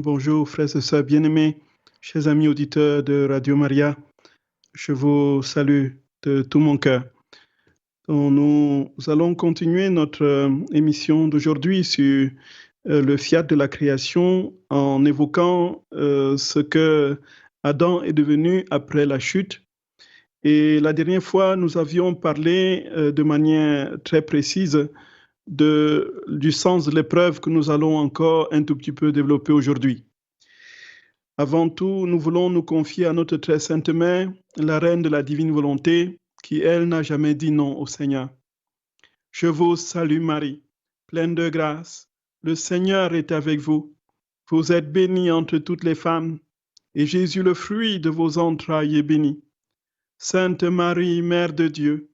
Bonjour frères et sœurs bien-aimés, chers amis auditeurs de Radio Maria, je vous salue de tout mon cœur. Donc, nous allons continuer notre émission d'aujourd'hui sur le fiat de la création en évoquant ce que Adam est devenu après la chute. Et la dernière fois, nous avions parlé de manière très précise du sens de l'épreuve que nous allons encore un tout petit peu développer aujourd'hui. Avant tout, nous voulons nous confier à notre très sainte mère, la reine de la divine volonté, qui, elle, n'a jamais dit non au Seigneur. Je vous salue Marie, pleine de grâce. Le Seigneur est avec vous. Vous êtes bénie entre toutes les femmes, et Jésus, le fruit de vos entrailles, est béni. Sainte Marie, Mère de Dieu,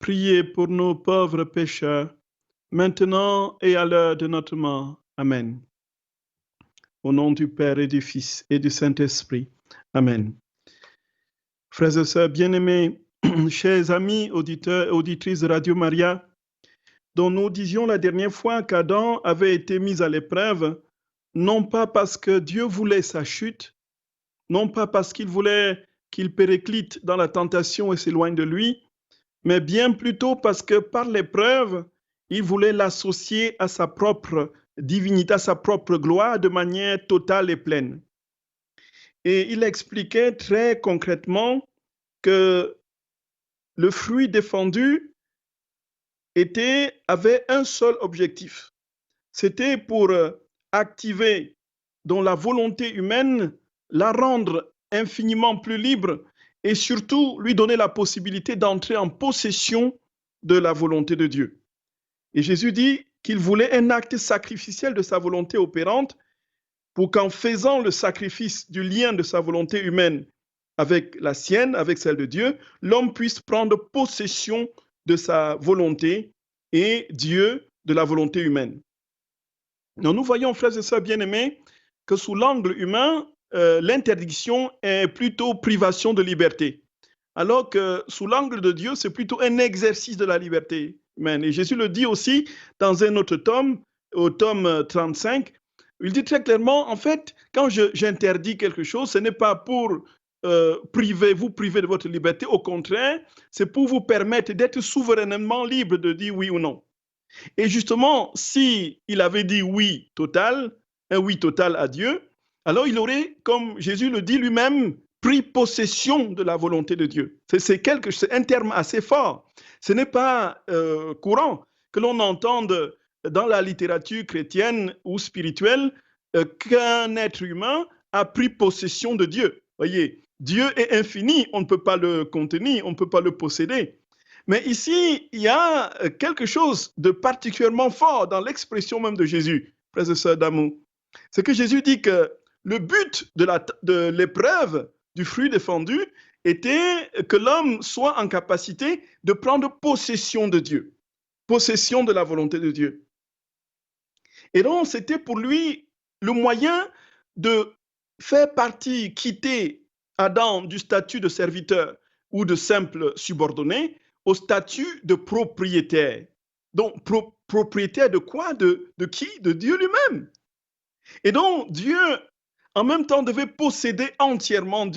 priez pour nos pauvres pécheurs, maintenant et à l'heure de notre mort. Amen. Au nom du Père et du Fils et du Saint-Esprit. Amen. Frères et sœurs bien-aimés, chers amis auditeurs et auditrices de Radio Maria, dont nous disions la dernière fois qu'Adam avait été mis à l'épreuve, non pas parce que Dieu voulait sa chute, non pas parce qu'il voulait qu'il périclite dans la tentation et s'éloigne de lui, mais bien plutôt parce que par l'épreuve, il voulait l'associer à sa propre divinité, à sa propre gloire de manière totale et pleine. Et il expliquait très concrètement que le fruit défendu avait un seul objectif. C'était pour activer dans la volonté humaine, la rendre infiniment plus libre et surtout lui donner la possibilité d'entrer en possession de la volonté de Dieu. Et Jésus dit qu'il voulait un acte sacrificiel de sa volonté opérante pour qu'en faisant le sacrifice du lien de sa volonté humaine avec la sienne, avec celle de Dieu, l'homme puisse prendre possession de sa volonté et Dieu de la volonté humaine. Donc, nous voyons, frères et sœurs bien-aimés, que sous l'angle humain, l'interdiction est plutôt privation de liberté, alors que sous l'angle de Dieu, c'est plutôt un exercice de la liberté humaine. Et Jésus le dit aussi dans un autre tome, au tome 35, il dit très clairement, en fait, quand j'interdis quelque chose, ce n'est pas pour vous priver de votre liberté, au contraire, c'est pour vous permettre d'être souverainement libre de dire oui ou non. Et justement, si il avait dit oui total, un oui total à Dieu, alors il aurait, comme Jésus le dit lui-même, pris possession de la volonté de Dieu. C'est un terme assez fort. Ce n'est pas courant que l'on entende dans la littérature chrétienne ou spirituelle qu'un être humain a pris possession de Dieu. Voyez, Dieu est infini, on ne peut pas le contenir, on ne peut pas le posséder. Mais ici, il y a quelque chose de particulièrement fort dans l'expression même de Jésus, frères et sœurs d'amour. C'est que Jésus dit que le but de l'épreuve du fruit défendu était que l'homme soit en capacité de prendre possession de Dieu, possession de la volonté de Dieu. Et donc, c'était pour lui le moyen de faire partie, quitter Adam du statut de serviteur ou de simple subordonné au statut de propriétaire. Donc, propriétaire de quoi? De qui? De Dieu lui-même. Et donc, Dieu, en même temps, devait posséder entièrement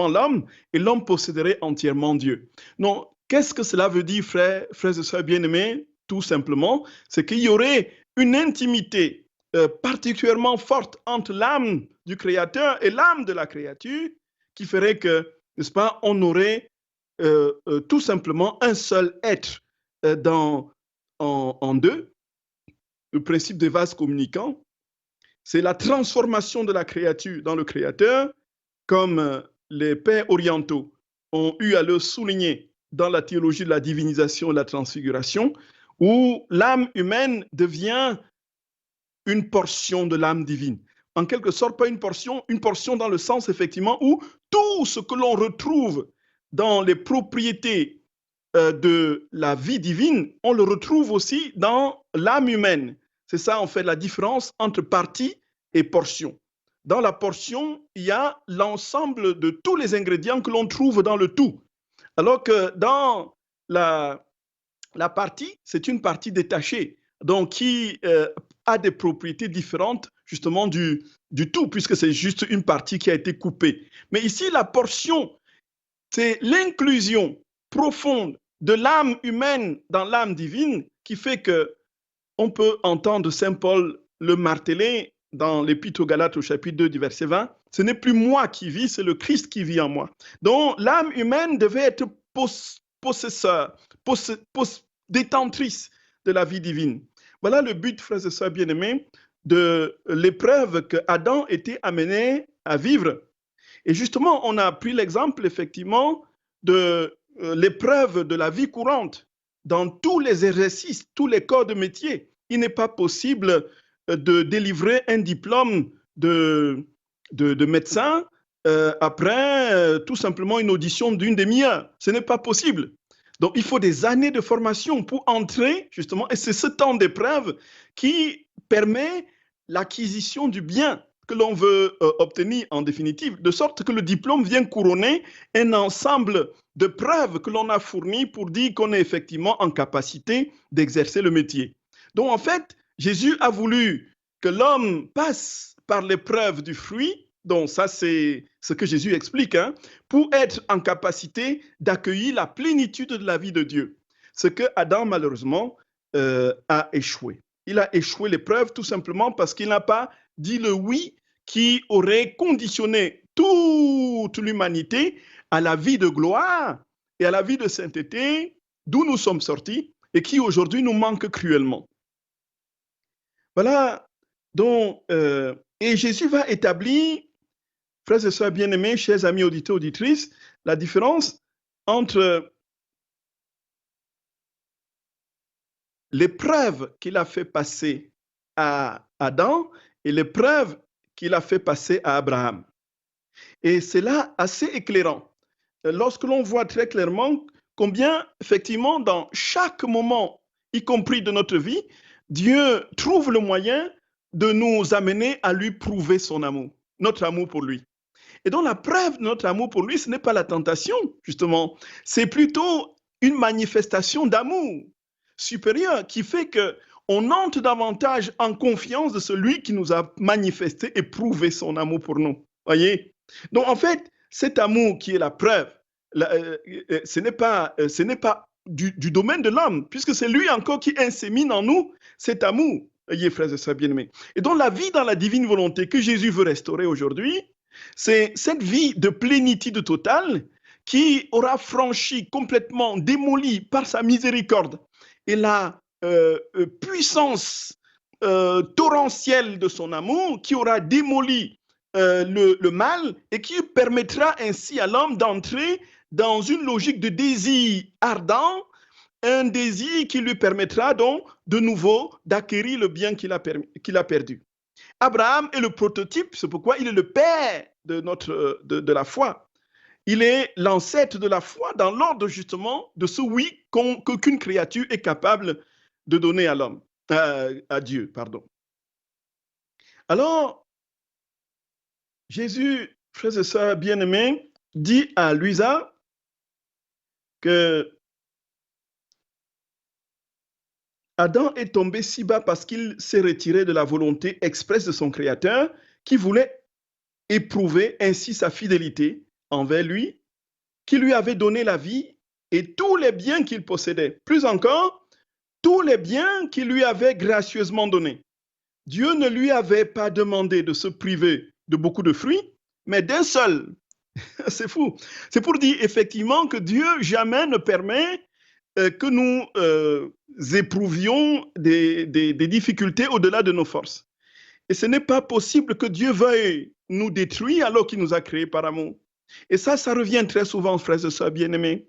l'homme, et l'homme posséderait entièrement Dieu. Donc, qu'est-ce que cela veut dire, frères et sœurs bien-aimés? Tout simplement, c'est qu'il y aurait une intimité particulièrement forte entre l'âme du Créateur et l'âme de la créature, qui ferait que, n'est-ce pas, on aurait tout simplement un seul être en deux. Le principe des vases communicants, c'est la transformation de la créature dans le Créateur, comme les pères orientaux ont eu à le souligner dans la théologie de la divinisation et de la transfiguration, où l'âme humaine devient une portion de l'âme divine. En quelque sorte, pas une portion dans le sens, effectivement, où tout ce que l'on retrouve dans les propriétés de la vie divine, on le retrouve aussi dans l'âme humaine. C'est ça, en fait, la différence entre partie et portion. Dans la portion, il y a l'ensemble de tous les ingrédients que l'on trouve dans le tout. Alors que dans la partie, c'est une partie détachée, donc qui a des propriétés différentes justement du tout, puisque c'est juste une partie qui a été coupée. Mais ici, la portion, c'est l'inclusion profonde de l'âme humaine dans l'âme divine qui fait que on peut entendre Saint Paul le marteler dans l'Épître aux Galates au chapitre 2 du verset 20. Ce n'est plus moi qui vis, c'est le Christ qui vit en moi. Donc l'âme humaine devait être possesseur, détentrice de la vie divine. Voilà le but, frères et sœurs bien-aimés, de l'épreuve que Adam était amené à vivre. Et justement, on a pris l'exemple, effectivement, de l'épreuve de la vie courante. Dans tous les exercices, tous les corps de métier, il n'est pas possible de délivrer un diplôme de médecin après tout simplement une audition d'une demi-heure. Ce n'est pas possible. Donc, il faut des années de formation pour entrer, justement, et c'est ce temps d'épreuve qui permet l'acquisition du bien que l'on veut obtenir en définitive, de sorte que le diplôme vienne couronner un ensemble de preuves que l'on a fournies pour dire qu'on est effectivement en capacité d'exercer le métier. Donc en fait, Jésus a voulu que l'homme passe par l'épreuve du fruit, donc ça c'est ce que Jésus explique, pour être en capacité d'accueillir la plénitude de la vie de Dieu. Ce que Adam malheureusement a échoué. Il a échoué l'épreuve tout simplement parce qu'il n'a pas dit le oui qui aurait conditionné toute l'humanité à la vie de gloire et à la vie de sainteté d'où nous sommes sortis et qui aujourd'hui nous manque cruellement. Voilà, donc, et Jésus va établir, frères et sœurs bien-aimés, chers amis auditeurs, auditrices, la différence entre l'épreuve qu'il a fait passer à Adam et l'épreuve qu'il a fait passer à Abraham. Et c'est là assez éclairant. Lorsque l'on voit très clairement combien, effectivement, dans chaque moment, y compris de notre vie, Dieu trouve le moyen de nous amener à lui prouver son amour, notre amour pour lui. Et donc la preuve de notre amour pour lui, ce n'est pas la tentation, justement, c'est plutôt une manifestation d'amour supérieur qui fait qu'on entre davantage en confiance de celui qui nous a manifesté et prouvé son amour pour nous. Voyez? Donc en fait, cet amour qui est la preuve, ce n'est pas du domaine de l'homme, puisque c'est lui encore qui insémine en nous cet amour, voyez, frères et sœurs bien-aimés. Et donc la vie dans la divine volonté que Jésus veut restaurer aujourd'hui, c'est cette vie de plénitude totale qui aura franchi complètement, démoli par sa miséricorde et la puissance torrentielle de son amour qui aura démoli le mal et qui permettra ainsi à l'homme d'entrer dans une logique de désir ardent, un désir qui lui permettra donc de nouveau d'acquérir le bien qu'il a perdu. Abraham est le prototype, c'est pourquoi il est le père de la foi. Il est l'ancêtre de la foi dans l'ordre justement de ce oui qu'aucune créature est capable de donner à l'homme, à Dieu, pardon. Alors, Jésus, frères et sœurs bien-aimés, dit à Luisa que Adam est tombé si bas parce qu'il s'est retiré de la volonté expresse de son Créateur qui voulait éprouver ainsi sa fidélité envers lui, qui lui avait donné la vie et tous les biens qu'il possédait. Plus encore, tous les biens qu'il lui avait gracieusement donnés. Dieu ne lui avait pas demandé de se priver de beaucoup de fruits, mais d'un seul. C'est fou. C'est pour dire effectivement que Dieu jamais ne permet que nous éprouvions des difficultés au-delà de nos forces. Et ce n'est pas possible que Dieu veuille nous détruire alors qu'il nous a créés par amour. Et ça revient très souvent, frères et sœurs bien-aimés.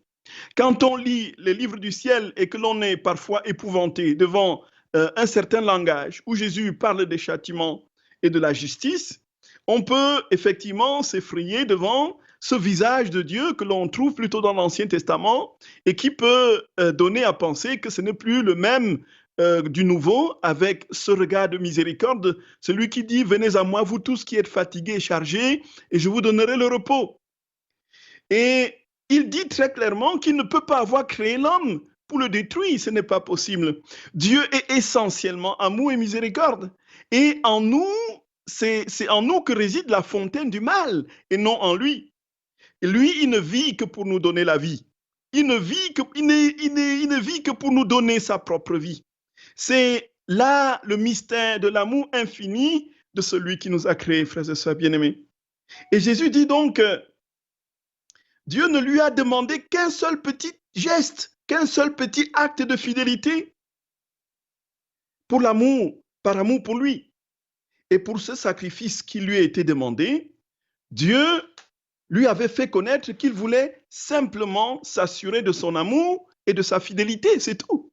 Quand on lit les livres du ciel et que l'on est parfois épouvanté devant un certain langage où Jésus parle des châtiments et de la justice, on peut effectivement s'effrayer devant ce visage de Dieu que l'on trouve plutôt dans l'Ancien Testament et qui peut donner à penser que ce n'est plus le même du nouveau avec ce regard de miséricorde, celui qui dit « Venez à moi, vous tous qui êtes fatigués et chargés, et je vous donnerai le repos ». Et il dit très clairement qu'il ne peut pas avoir créé l'homme pour le détruire, ce n'est pas possible. Dieu est essentiellement amour et miséricorde. Et en nous, c'est en nous que réside la fontaine du mal et non en lui. Et lui, il ne vit que pour nous donner la vie. Il ne vit que pour nous donner sa propre vie. C'est là le mystère de l'amour infini de celui qui nous a créés, frères et sœurs bien-aimés. Et Jésus dit donc que Dieu ne lui a demandé qu'un seul petit geste, qu'un seul petit acte de fidélité pour l'amour, par amour pour lui. Et pour ce sacrifice qui lui a été demandé, Dieu lui avait fait connaître qu'il voulait simplement s'assurer de son amour et de sa fidélité, c'est tout.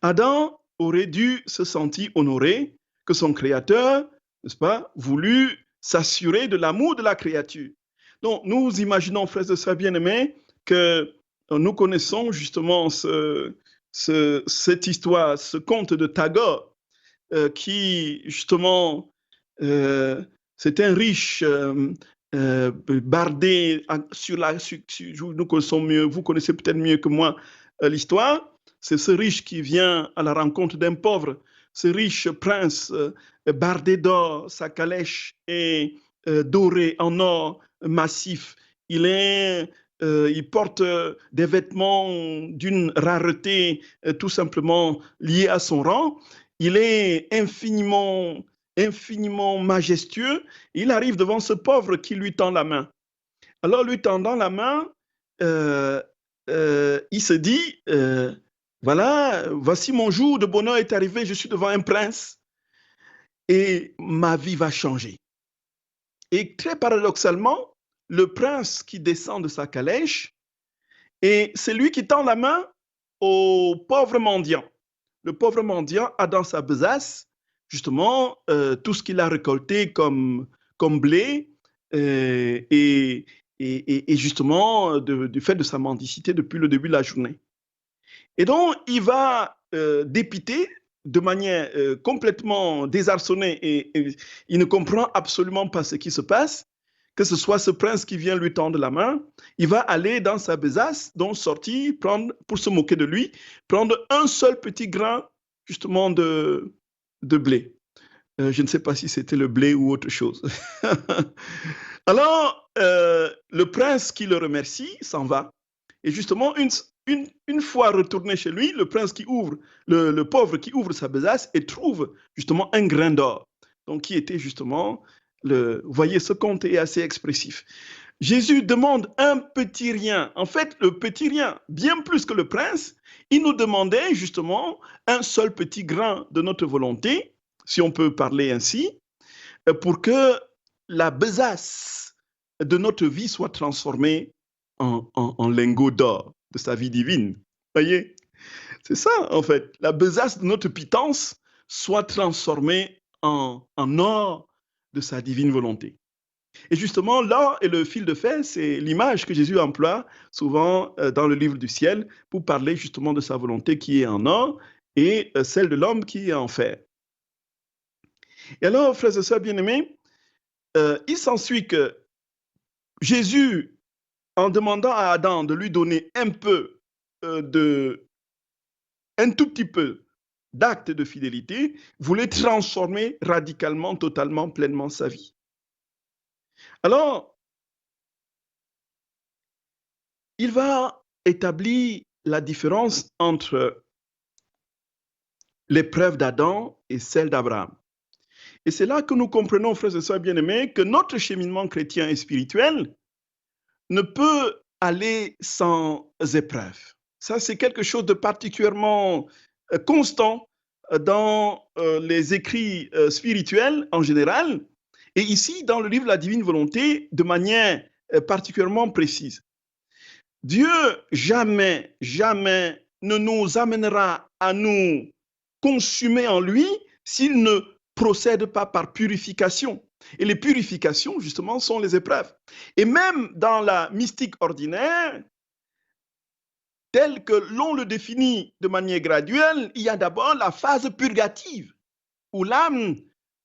Adam aurait dû se sentir honoré que son créateur, n'est-ce pas, voulut s'assurer de l'amour de la créature. Donc, nous imaginons, frères et sœurs bien-aimés, que nous connaissons justement cette histoire, ce conte de Tagore, qui justement, c'est un riche bardé nous connaissons mieux, vous connaissez peut-être mieux que moi l'histoire. C'est ce riche qui vient à la rencontre d'un pauvre. Ce riche prince bardé d'or, sa calèche est dorée en or massif. Il porte des vêtements d'une rareté tout simplement liée à son rang. Il est infiniment majestueux. Il arrive devant ce pauvre qui lui tend la main. Alors, lui tendant la main, il se dit, voilà, voici mon jour de bonheur est arrivé, je suis devant un prince et ma vie va changer. Et très paradoxalement, le prince qui descend de sa calèche, et c'est lui qui tend la main au pauvre mendiant. Le pauvre mendiant a dans sa besace justement tout ce qu'il a récolté comme blé et justement du fait de sa mendicité depuis le début de la journée. Et donc, il va dépiter de manière complètement désarçonnée et il ne comprend absolument pas ce qui se passe, que ce soit ce prince qui vient lui tendre la main, il va aller dans sa besace, donc sortir, prendre, pour se moquer de lui, prendre un seul petit grain justement de blé. Je ne sais pas si c'était le blé ou autre chose. Alors, le prince qui le remercie s'en va. Et justement, une fois retourné chez lui, le prince qui ouvre, le pauvre qui ouvre sa besace et trouve justement un grain d'or. Donc, qui était justement, vous voyez, ce conte est assez expressif. Jésus demande un petit rien. En fait, le petit rien, bien plus que le prince, il nous demandait justement un seul petit grain de notre volonté, si on peut parler ainsi, pour que la besace de notre vie soit transformée en lingot d'or de sa vie divine. Voyez, c'est ça en fait. La besace de notre pitance soit transformée en or de sa divine volonté. Et justement, l'or et le fil de fer, c'est l'image que Jésus emploie souvent dans le livre du ciel pour parler justement de sa volonté qui est en or et celle de l'homme qui est en fer. Et alors, frères et sœurs bien-aimés, il s'ensuit que Jésus, en demandant à Adam de lui donner un tout petit peu d'acte de fidélité, voulait transformer radicalement, totalement, pleinement sa vie. Alors, il va établir la différence entre l'épreuve d'Adam et celle d'Abraham. Et c'est là que nous comprenons, frères et sœurs bien-aimés, que notre cheminement chrétien et spirituel ne peut aller sans épreuve. Ça, c'est quelque chose de particulièrement constant dans les écrits spirituels en général, et ici, dans le livre de la divine volonté, de manière particulièrement précise. Dieu jamais, jamais ne nous amènera à nous consumer en lui s'il ne procède pas par purification. Et les purifications, justement, sont les épreuves. Et même dans la mystique ordinaire, tel que l'on le définit de manière graduelle, il y a d'abord la phase purgative, où l'âme,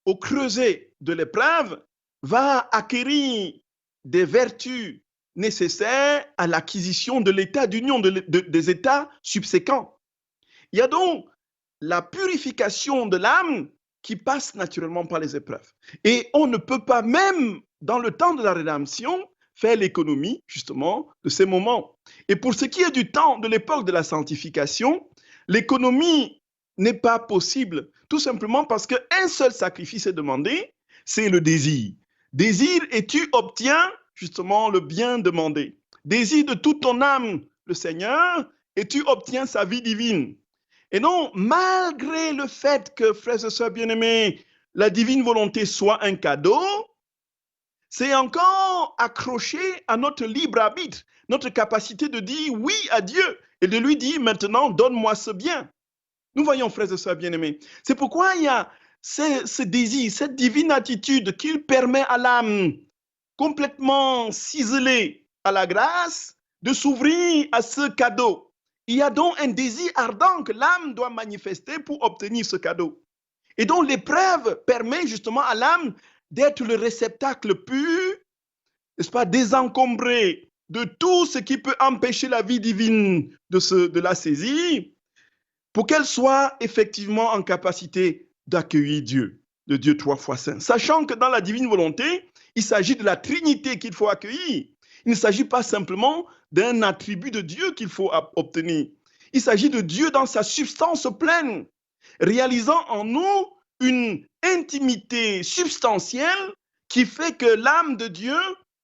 au creuset de l'épreuve, va acquérir des vertus nécessaires à l'acquisition de l'état d'union, des états subséquents. Il y a donc la purification de l'âme qui passe naturellement par les épreuves. Et on ne peut pas, même dans le temps de la rédemption, faire l'économie, justement, de ces moments. Et pour ce qui est du temps de l'époque de la sanctification, l'économie n'est pas possible, tout simplement parce qu'un seul sacrifice est demandé, c'est le désir. Désire et tu obtiens, justement, le bien demandé. Désire de toute ton âme le Seigneur et tu obtiens sa vie divine. Et donc, malgré le fait que, frères et sœurs bien-aimés, la divine volonté soit un cadeau, c'est encore accroché à notre libre arbitre, notre capacité de dire oui à Dieu et de lui dire maintenant, donne-moi ce bien. Nous voyons, frères et sœurs bien-aimés, c'est pourquoi il y a ce désir, cette divine attitude qu'il permet à l'âme complètement ciselée à la grâce de s'ouvrir à ce cadeau. Il y a donc un désir ardent que l'âme doit manifester pour obtenir ce cadeau. Et donc l'épreuve permet justement à l'âme d'être le réceptacle pur, n'est-ce pas, désencombré de tout ce qui peut empêcher la vie divine de la saisir, pour qu'elle soit effectivement en capacité d'accueillir Dieu, le Dieu 3 fois saint. Sachant que dans la divine volonté, il s'agit de la Trinité qu'il faut accueillir. Il ne s'agit pas simplement d'un attribut de Dieu qu'il faut obtenir. Il s'agit de Dieu dans sa substance pleine, réalisant en nous une intimité substantielle qui fait que l'âme de Dieu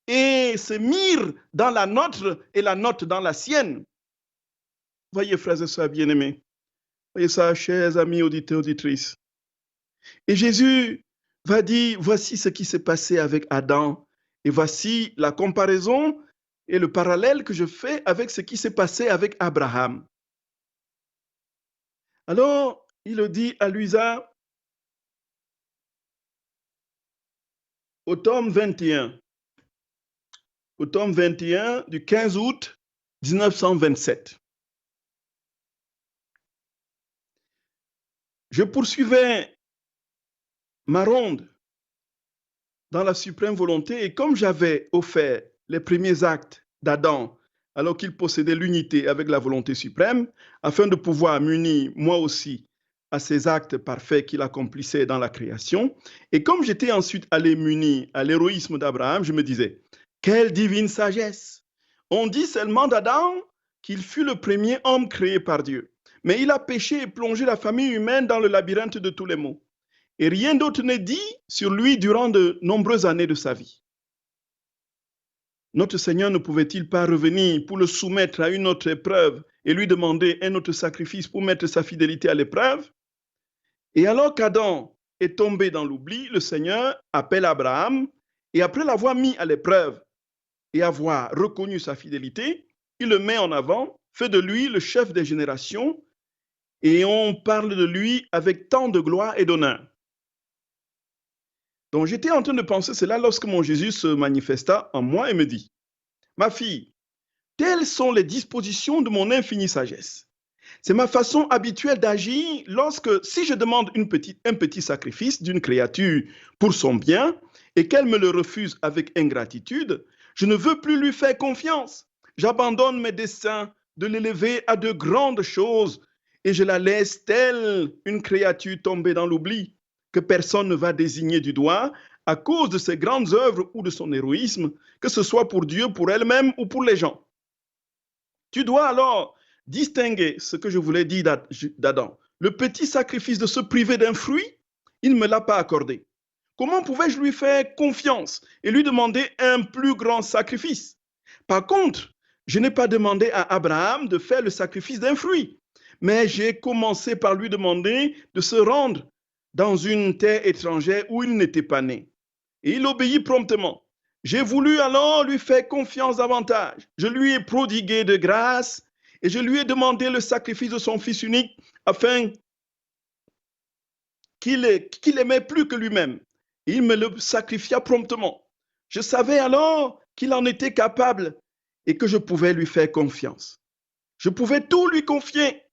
se mire dans la nôtre et la nôtre dans la sienne. Voyez, frères et sœurs bien-aimés, voyez ça, chers amis auditeurs, auditrices. Et Jésus va dire, voici ce qui s'est passé avec Adam, et voici la comparaison et le parallèle que je fais avec ce qui s'est passé avec Abraham. Alors, il le dit à Luisa au tome 21 du 15 août 1927. Je poursuivais ma ronde dans la suprême volonté et comme j'avais offert les premiers actes d'Adam alors qu'il possédait l'unité avec la volonté suprême, afin de pouvoir m'unir moi aussi à ces actes parfaits qu'il accomplissait dans la création, et comme j'étais ensuite allé m'unir à l'héroïsme d'Abraham, je me disais, quelle divine sagesse! On dit seulement d'Adam qu'il fut le premier homme créé par Dieu, mais il a péché et plongé la famille humaine dans le labyrinthe de tous les maux. Et rien d'autre n'est dit sur lui durant de nombreuses années de sa vie. Notre Seigneur ne pouvait-il pas revenir pour le soumettre à une autre épreuve et lui demander un autre sacrifice pour mettre sa fidélité à l'épreuve? Et alors qu'Adam est tombé dans l'oubli, le Seigneur appelle Abraham et après l'avoir mis à l'épreuve et avoir reconnu sa fidélité, il le met en avant, fait de lui le chef des générations et on parle de lui avec tant de gloire et d'honneur. Donc j'étais en train de penser cela lorsque mon Jésus se manifesta en moi et me dit, ma fille, telles sont les dispositions de mon infinie sagesse. C'est ma façon habituelle d'agir lorsque, si je demande un petit sacrifice d'une créature pour son bien et qu'elle me le refuse avec ingratitude, je ne veux plus lui faire confiance. J'abandonne mes desseins de l'élever à de grandes choses et je la laisse telle une créature tombée dans l'oubli que personne ne va désigner du doigt à cause de ses grandes œuvres ou de son héroïsme, que ce soit pour Dieu, pour elle-même ou pour les gens. Tu dois alors distinguer ce que je voulais dire d'Adam. Le petit sacrifice de se priver d'un fruit, il ne me l'a pas accordé. Comment pouvais-je lui faire confiance et lui demander un plus grand sacrifice? Par contre, je n'ai pas demandé à Abraham de faire le sacrifice d'un fruit, mais j'ai commencé par lui demander de se rendre dans une terre étrangère où il n'était pas né. Et il obéit promptement. J'ai voulu alors lui faire confiance davantage. Je lui ai prodigué de grâce et je lui ai demandé le sacrifice de son fils unique afin qu'il aimait plus que lui-même. Il me le sacrifia promptement. Je savais alors qu'il en était capable et que je pouvais lui faire confiance. Je pouvais tout lui confier.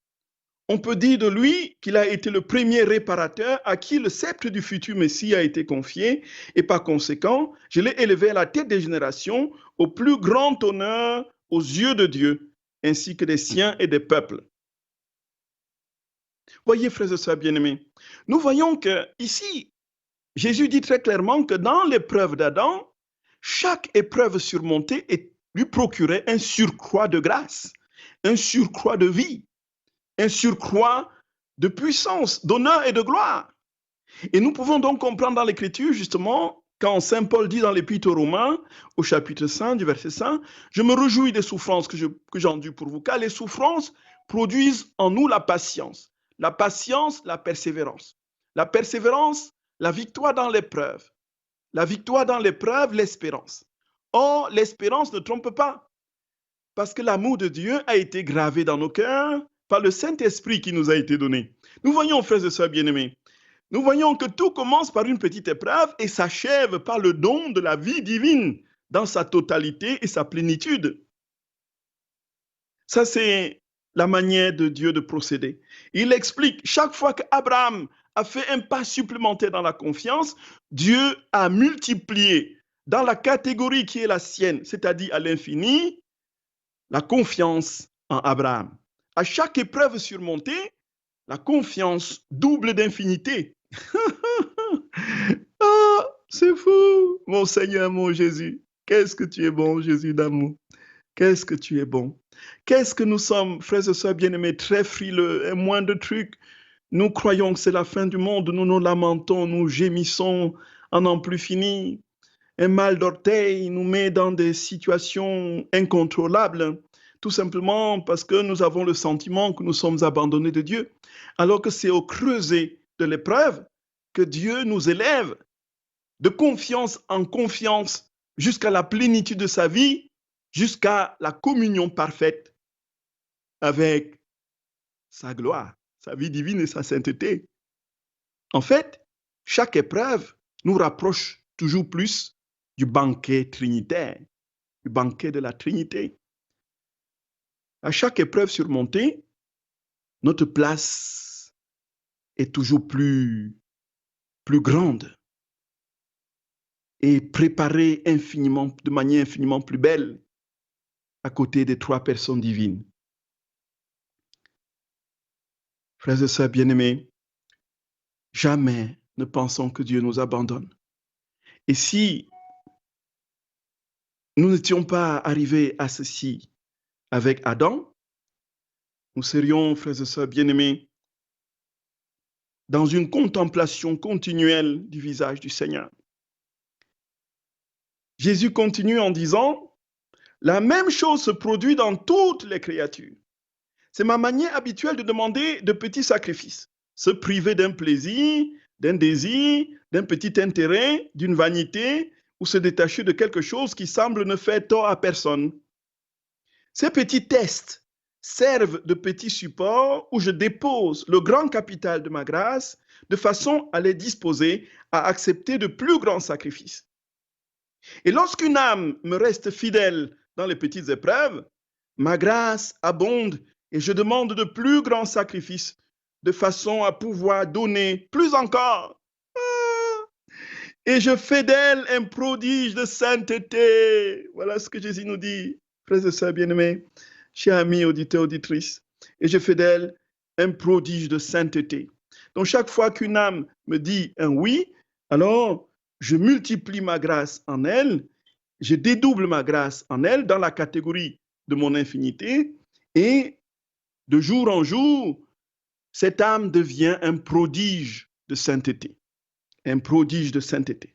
On peut dire de lui qu'il a été le premier réparateur à qui le sceptre du futur Messie a été confié et par conséquent, je l'ai élevé à la tête des générations au plus grand honneur aux yeux de Dieu, ainsi que des siens et des peuples. Voyez, frères et sœurs bien-aimés, nous voyons que ici, Jésus dit très clairement que dans l'épreuve d'Adam, chaque épreuve surmontée lui procurait un surcroît de grâce, un surcroît de vie, un surcroît de puissance, d'honneur et de gloire. Et nous pouvons donc comprendre dans l'Écriture, justement, quand Saint Paul dit dans l'Épître aux Romains, au chapitre 5, du verset 5, « Je me réjouis des souffrances que j'endure pour vous, car les souffrances produisent en nous la patience, la persévérance. La persévérance, la victoire dans l'épreuve. La victoire dans l'épreuve, l'espérance. Or, l'espérance ne trompe pas, parce que l'amour de Dieu a été gravé dans nos cœurs par le Saint-Esprit qui nous a été donné. » Nous voyons, frères et sœurs bien-aimés, nous voyons que tout commence par une petite épreuve et s'achève par le don de la vie divine dans sa totalité et sa plénitude. Ça, c'est la manière de Dieu de procéder. Il explique, chaque fois qu'Abraham a fait un pas supplémentaire dans la confiance, Dieu a multiplié dans la catégorie qui est la sienne, c'est-à-dire à l'infini, la confiance en Abraham. À chaque épreuve surmontée, la confiance double d'infinité. Oh, c'est fou, mon Seigneur, mon Jésus. Qu'est-ce que tu es bon, Jésus d'amour. Qu'est-ce que tu es bon. Qu'est-ce que nous sommes, frères et sœurs bien-aimés, très frileux, et moins de trucs. Nous croyons que c'est la fin du monde, nous nous lamentons, nous gémissons en n'en plus finir. Un mal d'orteil nous met dans des situations incontrôlables, tout simplement parce que nous avons le sentiment que nous sommes abandonnés de Dieu, alors que c'est au creuset de l'épreuve que Dieu nous élève de confiance en confiance jusqu'à la plénitude de sa vie, jusqu'à la communion parfaite avec sa gloire, sa vie divine et sa sainteté. En fait, chaque épreuve nous rapproche toujours plus du banquet trinitaire, du banquet de la Trinité. À chaque épreuve surmontée, notre place est toujours plus grande et préparée infiniment, de manière infiniment plus belle à côté des trois personnes divines. Frères et sœurs bien-aimés, jamais ne pensons que Dieu nous abandonne. Et si nous n'étions pas arrivés à ceci avec Adam, nous serions, frères et sœurs bien-aimés, dans une contemplation continuelle du visage du Seigneur. Jésus continue en disant, « La même chose se produit dans toutes les créatures. C'est ma manière habituelle de demander de petits sacrifices, se priver d'un plaisir, d'un désir, d'un petit intérêt, d'une vanité, ou se détacher de quelque chose qui semble ne faire tort à personne. Ces petits tests servent de petits supports où je dépose le grand capital de ma grâce de façon à les disposer à accepter de plus grands sacrifices. Et lorsqu'une âme me reste fidèle dans les petites épreuves, ma grâce abonde et je demande de plus grands sacrifices de façon à pouvoir donner plus encore. Et je fais d'elle un prodige de sainteté. Voilà ce que Jésus nous dit, frères et sœurs bien-aimés, chers amis, auditeurs, auditrices. Et je fais d'elle un prodige de sainteté. Donc chaque fois qu'une âme me dit un oui, alors je multiplie ma grâce en elle, je dédouble ma grâce en elle dans la catégorie de mon infinité, et de jour en jour, cette âme devient un prodige de sainteté. Un prodige de sainteté.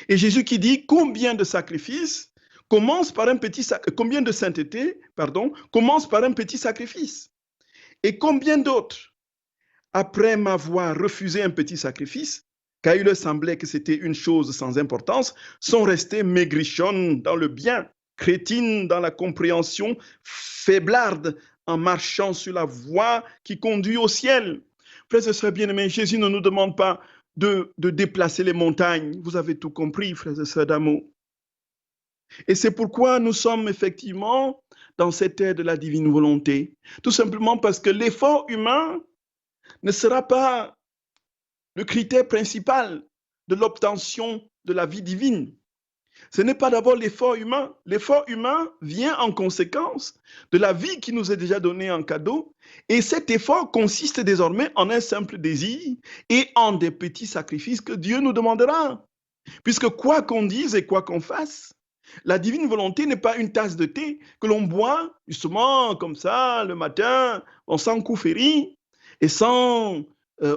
Et Jésus qui dit combien de sacrifices commence par un petit combien de sainteté, commence par un petit sacrifice. Et combien d'autres, après m'avoir refusé un petit sacrifice, car il leur semblait que c'était une chose sans importance, sont restés maigrichonnes dans le bien, crétines dans la compréhension, faiblardes en marchant sur la voie qui conduit au ciel. Frères et sœurs bien-aimés, Jésus ne nous demande pas de déplacer les montagnes. Vous avez tout compris, frères et sœurs d'amour. Et c'est pourquoi nous sommes effectivement dans cette ère de la divine volonté. Tout simplement parce que l'effort humain ne sera pas le critère principal de l'obtention de la vie divine. Ce n'est pas d'abord l'effort humain. L'effort humain vient en conséquence de la vie qui nous est déjà donnée en cadeau. Et cet effort consiste désormais en un simple désir et en des petits sacrifices que Dieu nous demandera. Puisque quoi qu'on dise et quoi qu'on fasse, la divine volonté n'est pas une tasse de thé que l'on boit justement comme ça le matin, sans coup féri et sans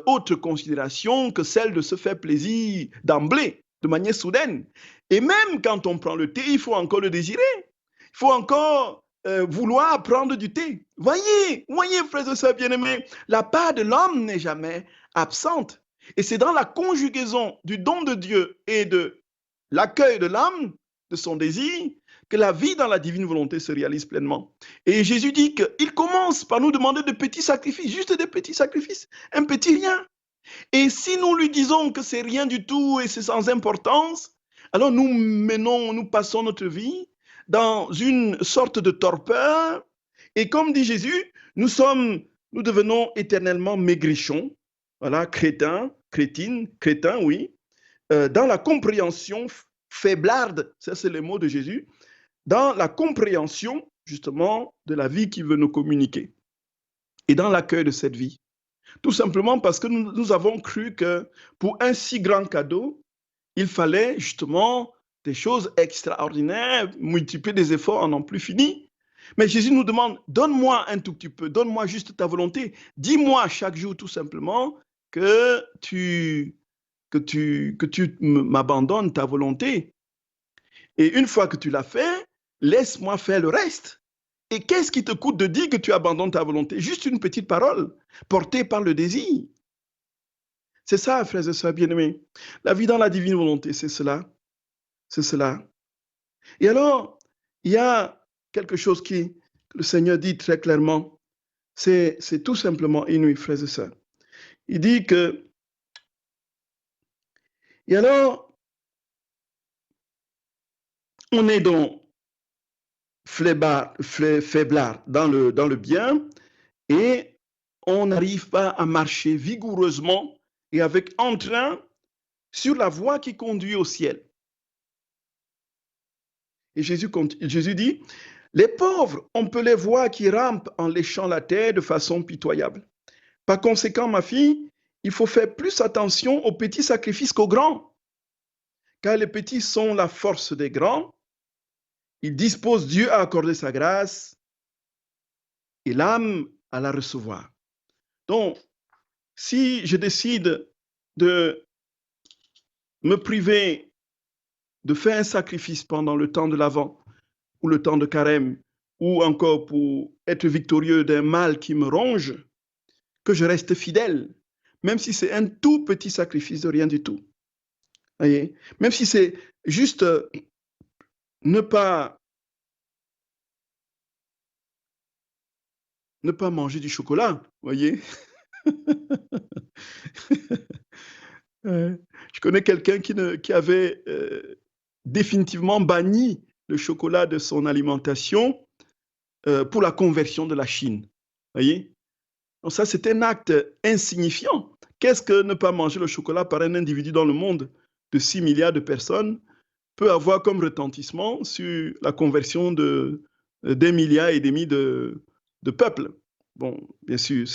autre considération que celle de se faire plaisir d'emblée, de manière soudaine. Et même quand on prend le thé, il faut encore le désirer. Il faut encore vouloir prendre du thé. Voyez, frères et sœurs bien-aimés, la part de l'homme n'est jamais absente. Et c'est dans la conjugaison du don de Dieu et de l'accueil de l'âme, de son désir, que la vie dans la divine volonté se réalise pleinement. Et Jésus dit qu'il commence par nous demander de petits sacrifices, juste des petits sacrifices, un petit rien. Et si nous lui disons que c'est rien du tout et c'est sans importance, alors nous passons notre vie dans une sorte de torpeur. Et comme dit Jésus, nous devenons éternellement maigrichons, voilà, crétins, oui, dans la compréhension faiblarde, ça c'est le mot de Jésus, dans la compréhension justement de la vie qu'il veut nous communiquer et dans l'accueil de cette vie. Tout simplement parce que nous avons cru que pour un si grand cadeau, il fallait justement des choses extraordinaires, multiplier des efforts en n'en plus fini. Mais Jésus nous demande, donne-moi un tout petit peu, donne-moi juste ta volonté. Dis-moi chaque jour tout simplement que tu m'abandonnes ta volonté. Et une fois que tu l'as fait, laisse-moi faire le reste. Et qu'est-ce qui te coûte de dire que tu abandonnes ta volonté? Juste une petite parole portée par le désir. C'est ça, frères et sœurs bien-aimés. La vie dans la divine volonté, c'est cela. C'est cela. Et alors, il y a quelque chose que le Seigneur dit très clairement. C'est tout simplement inouï, frères et sœurs. Il dit que... Et alors, on est donc faiblard dans le bien et on n'arrive pas à marcher vigoureusement et avec entrain sur la voie qui conduit au ciel. Et Jésus dit, les pauvres, on peut les voir qui rampent en léchant la terre de façon pitoyable. Par conséquent, ma fille, il faut faire plus attention aux petits sacrifices qu'aux grands, car les petits sont la force des grands. Ils disposent Dieu à accorder sa grâce et l'âme à la recevoir. Donc, si je décide de me priver de faire un sacrifice pendant le temps de l'Avent ou le temps de Carême, ou encore pour être victorieux d'un mal qui me ronge, que je reste fidèle, même si c'est un tout petit sacrifice de rien du tout. Voyez? Même si c'est juste ne pas manger du chocolat, voyez. Je connais quelqu'un qui avait définitivement banni le chocolat de son alimentation pour la conversion de la Chine. Voyez? Donc ça, c'est un acte insignifiant. Qu'est-ce que ne pas manger le chocolat par un individu dans le monde de 6 milliards de personnes peut avoir comme retentissement sur la conversion de 2,5 milliards de peuples? Bon, bien sûr,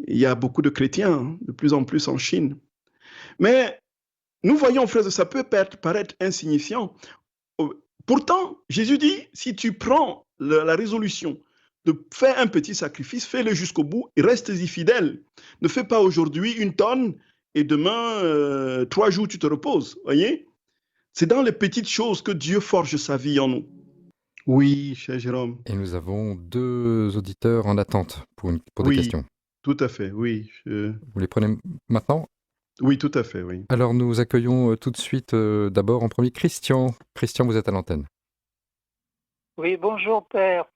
il y a beaucoup de chrétiens, de plus en plus en Chine. Mais nous voyons, frères, ça peut paraître insignifiant. Pourtant, Jésus dit, si tu prends la résolution de faire un petit sacrifice, fais-le jusqu'au bout et reste-y fidèle. Ne fais pas aujourd'hui 1 tonne et demain, 3 jours, tu te reposes. Voyez? C'est dans les petites choses que Dieu forge sa vie en nous. Oui, cher Jérôme. Et nous avons 2 auditeurs en attente pour des questions. Tout à fait, oui. Vous les prenez maintenant? Oui, tout à fait, oui. Alors nous accueillons tout de suite d'abord en premier Christian. Christian, vous êtes à l'antenne. Oui, bonjour Père.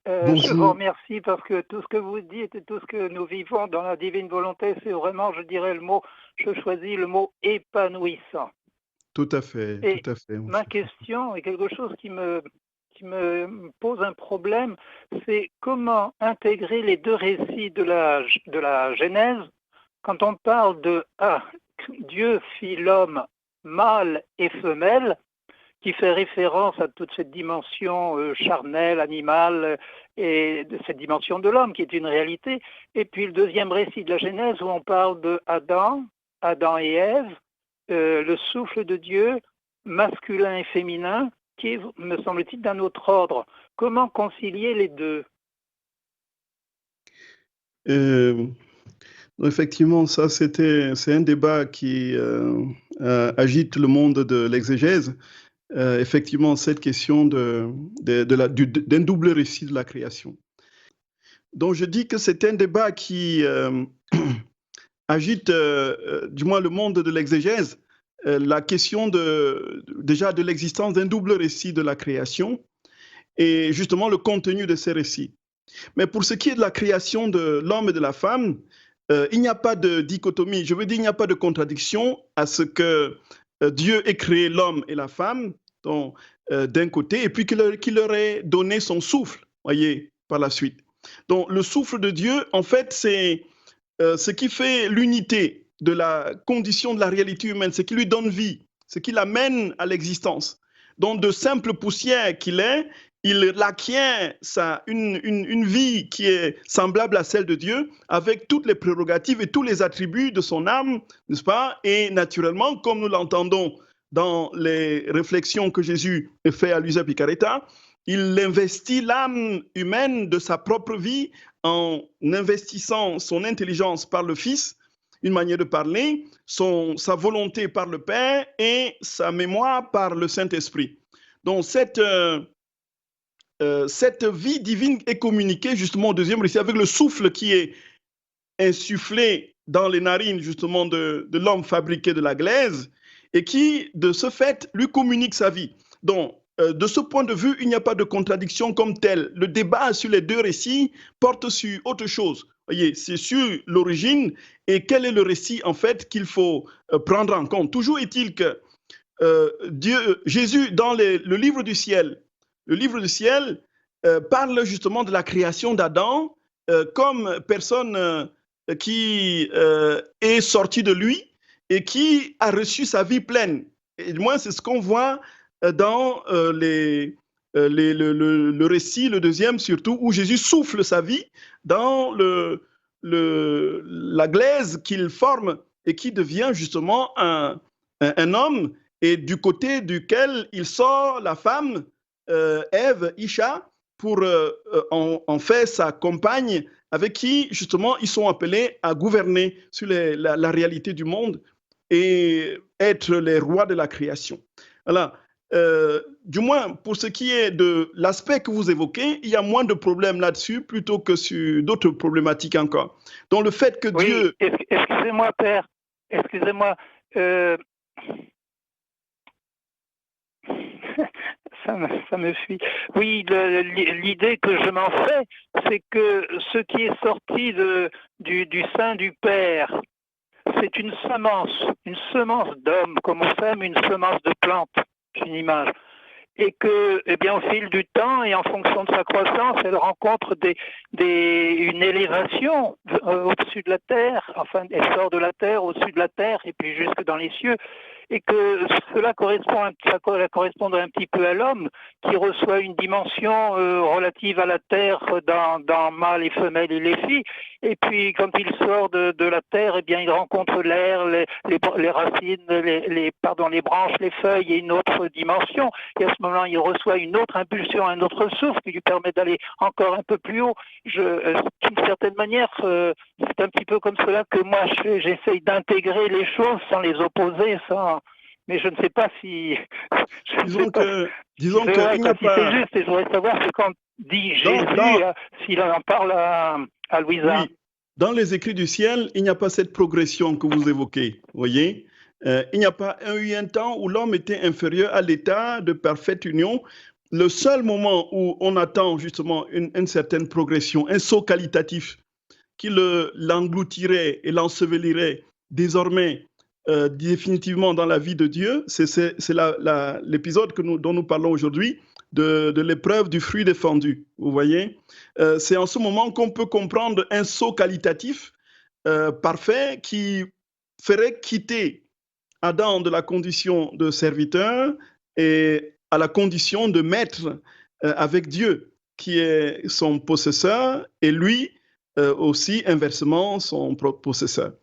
Bonjour. Je vous remercie parce que tout ce que vous dites et tout ce que nous vivons dans la divine volonté, c'est vraiment, je dirais je choisis le mot épanouissant. Tout à fait, et tout à fait. Ma question est quelque chose qui me pose un problème, c'est comment intégrer les 2 récits de la Genèse quand on parle de Dieu fit l'homme mâle et femelle, qui fait référence à toute cette dimension charnelle, animale, et de cette dimension de l'homme qui est une réalité. Et puis le deuxième récit de la Genèse où on parle de Adam et Ève, le souffle de Dieu, masculin et féminin, qui est, me semble-t-il, d'un autre ordre. Comment concilier les deux? Effectivement, c'est un débat qui agite le monde de l'exégèse. Effectivement, cette question d'un double récit de la création. Donc, je dis que c'est un débat qui agite, du moins, le monde de l'exégèse, la question déjà de l'existence d'un double récit de la création et justement le contenu de ces récits. Mais pour ce qui est de la création de l'homme et de la femme, il n'y a pas de dichotomie. Je veux dire, il n'y a pas de contradiction à ce que Dieu ait créé l'homme et la femme d'un côté, et puis qu'il leur ait donné son souffle, voyez, par la suite. Donc, le souffle de Dieu, en fait, c'est ce qui fait l'unité de la condition de la réalité humaine, ce qui lui donne vie, ce qui l'amène à l'existence. Donc, de simple poussière qu'il est, il acquiert une vie qui est semblable à celle de Dieu, avec toutes les prérogatives et tous les attributs de son âme, n'est-ce pas? Et naturellement, comme nous l'entendons dans les réflexions que Jésus fait à Luisa Picaretta, il investit l'âme humaine de sa propre vie en investissant son intelligence par le Fils, une manière de parler, sa volonté par le Père et sa mémoire par le Saint-Esprit. Donc cette vie divine est communiquée justement au deuxième récit avec le souffle qui est insufflé dans les narines justement de l'homme fabriqué de la glaise et qui, de ce fait, lui communique sa vie. Donc, de ce point de vue, il n'y a pas de contradiction comme telle. Le débat sur les deux récits porte sur autre chose. Voyez, c'est sur l'origine et quel est le récit en fait qu'il faut prendre en compte. Toujours est-il que Jésus, dans le livre du ciel, parle justement de la création d'Adam comme personne qui est sortie de lui et qui a reçu sa vie pleine. Et moi, c'est ce qu'on voit dans le récit, le deuxième surtout, où Jésus souffle sa vie dans la glaise qu'il forme et qui devient justement un homme, et du côté duquel il sort la femme, Ève, Isha, pour en fait sa compagne, avec qui justement ils sont appelés à gouverner sur la réalité du monde et être les rois de la création. Voilà. Du moins, pour ce qui est de l'aspect que vous évoquez, il y a moins de problèmes là-dessus plutôt que sur d'autres problématiques encore. Donc le fait que oui, Dieu... Excusez-moi, Père. Excusez-moi. Ça me fuit. Oui, l'idée que je m'en fais, c'est que ce qui est sorti du sein du Père, c'est une semence d'homme, comme on sème une semence de plante, une image. Et que, eh bien, au fil du temps et en fonction de sa croissance, elle rencontre une élévation au-dessus de la terre. Enfin, elle sort de la terre, au-dessus de la terre, et puis jusque dans les cieux. Et que cela correspondrait un petit peu à l'homme qui reçoit une dimension relative à la terre dans mâle et femelle et les filles. Et puis quand il sort de la terre, eh bien il rencontre l'air, les racines, les branches, les feuilles et une autre dimension. Et à ce moment, il reçoit une autre impulsion, un autre souffle qui lui permet d'aller encore un peu plus haut. D'une certaine manière, c'est un petit peu comme cela que moi j'essaye d'intégrer les choses sans les opposer, mais je ne sais pas si... Disons que il n'y a pas... C'est juste, et je voudrais savoir c'est quand dit Jésus, s'il en parle à Louisa. Oui, dans les écrits du ciel, il n'y a pas cette progression que vous évoquez, voyez. Il n'y a pas eu un temps où l'homme était inférieur à l'état de parfaite union. Le seul moment où on attend justement une certaine progression, un saut qualitatif qui l'engloutirait et l'ensevelirait désormais définitivement dans la vie de Dieu, c'est l'épisode dont nous parlons aujourd'hui, de l'épreuve du fruit défendu. Vous voyez, c'est en ce moment qu'on peut comprendre un saut qualitatif parfait qui ferait quitter Adam de la condition de serviteur et à la condition de maître avec Dieu, qui est son possesseur, et lui aussi, inversement, son propre possesseur.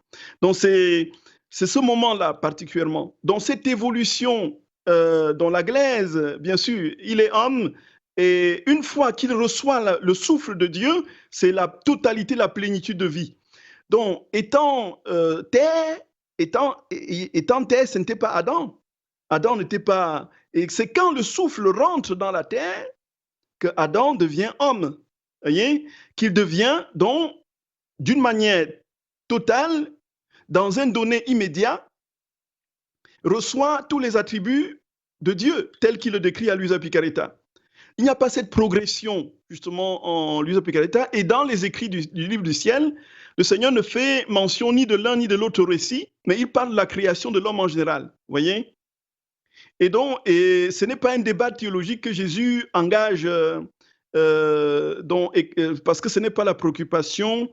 Donc, c'est ce moment-là particulièrement. Dans cette évolution, dans la glaise, bien sûr, il est homme, et une fois qu'il reçoit le souffle de Dieu, c'est la totalité, la plénitude de vie. Donc, étant terre, ce n'était pas Adam. Adam n'était pas... Et c'est quand le souffle rentre dans la terre que Adam devient homme. Voyez, qu'il devient donc, d'une manière totale, dans un donné immédiat, reçoit tous les attributs de Dieu, tels qu'il le décrit à Luisa Picaretta. Il n'y a pas cette progression, justement, en Luisa Picaretta, et dans les écrits du livre du ciel, le Seigneur ne fait mention ni de l'un ni de l'autre récit, mais il parle de la création de l'homme en général, voyez. Et donc, ce n'est pas un débat théologique que Jésus engage, parce que ce n'est pas la préoccupation,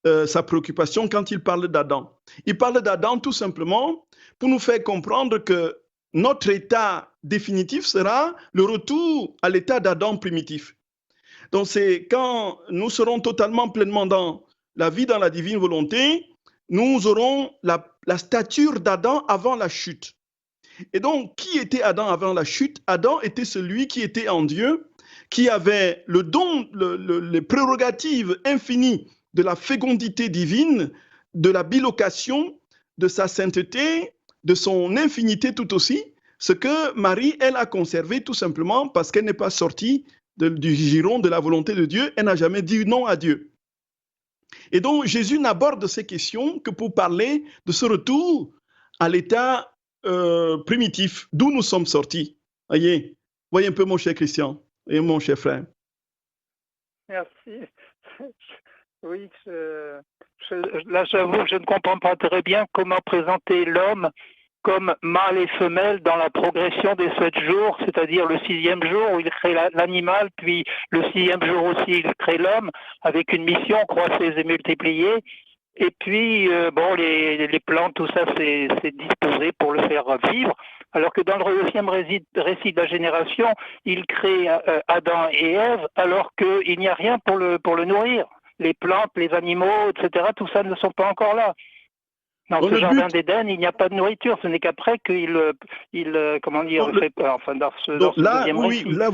sa préoccupation quand il parle d'Adam. Il parle d'Adam tout simplement pour nous faire comprendre que notre état définitif sera le retour à l'état d'Adam primitif. Donc c'est quand nous serons totalement, pleinement dans la vie, dans la divine volonté, nous aurons la stature d'Adam avant la chute. Et donc, qui était Adam avant la chute? Adam était celui qui était en Dieu, qui avait le don, les prérogatives infinies de la fécondité divine, de la bilocation, de sa sainteté, de son infinité tout aussi, ce que Marie, elle a conservé tout simplement parce qu'elle n'est pas sortie du giron de la volonté de Dieu, elle n'a jamais dit non à Dieu. Et donc Jésus n'aborde ces questions que pour parler de ce retour à l'état primitif, d'où nous sommes sortis. Voyez un peu mon cher Christian et mon cher frère. Merci. Oui, là j'avoue, je ne comprends pas très bien comment présenter l'homme comme mâle et femelle dans la progression des 7 jours, c'est-à-dire le 6e jour où il crée l'animal, puis le 6e jour aussi il crée l'homme avec une mission, croissez et multiplier. Et puis, les plantes, tout ça, c'est disposé pour le faire vivre. Alors que dans le deuxième récit de la génération, il crée Adam et Ève, alors qu'il n'y a rien pour le nourrir. Les plantes, les animaux, etc., tout ça ne sont pas encore là. Dans ce jardin d'Éden, il n'y a pas de nourriture. Ce n'est qu'après qu'il dans ce deuxième récit. Là,